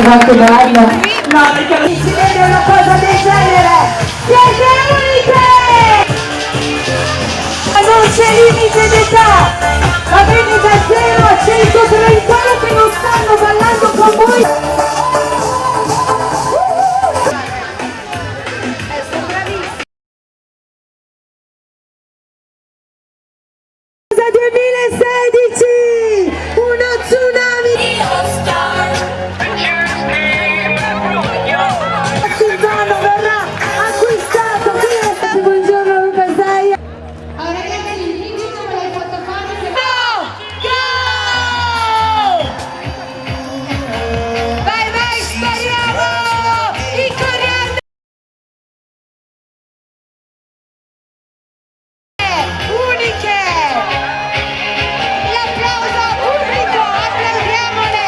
Quanto bello! No, perché non si vede una cosa del genere! Siete uniche! Ma non c'è limite d'età! Va bene da 0 a 130 che non stanno ballando con voi! Cosa 2016! Uno tsunami! Silvano verrà acquistato qui. Buongiorno Luca Zaia. Allora ragazzi, il vincitore delle fotofare. Vai, vai, spariamo! I coreani! Uniche! L'applauso pubblico, applaudiamole!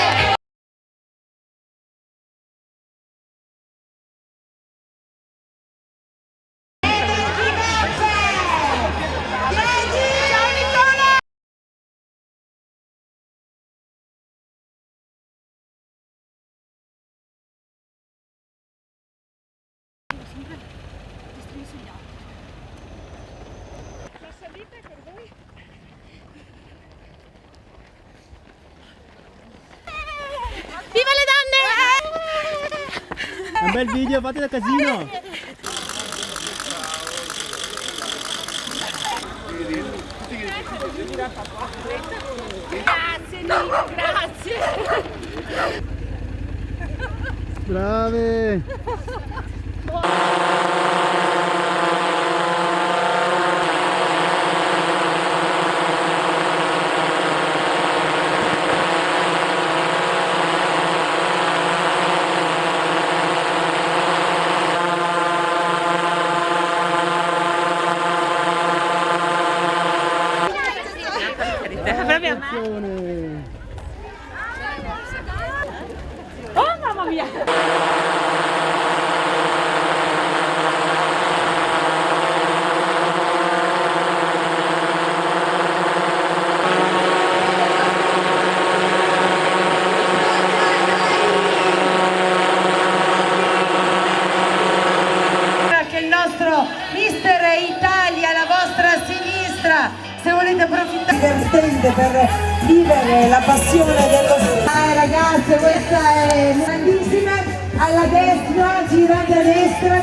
Viva le donne! Un bel video, fate da casino! Grazie Nico, grazie! Brave! Oh mamma mia! Che il nostro Mister Italia alla vostra sinistra, se volete approfittare divertente per vivere la passione dello ragazze, questa è grandissima, alla destra, girate a destra,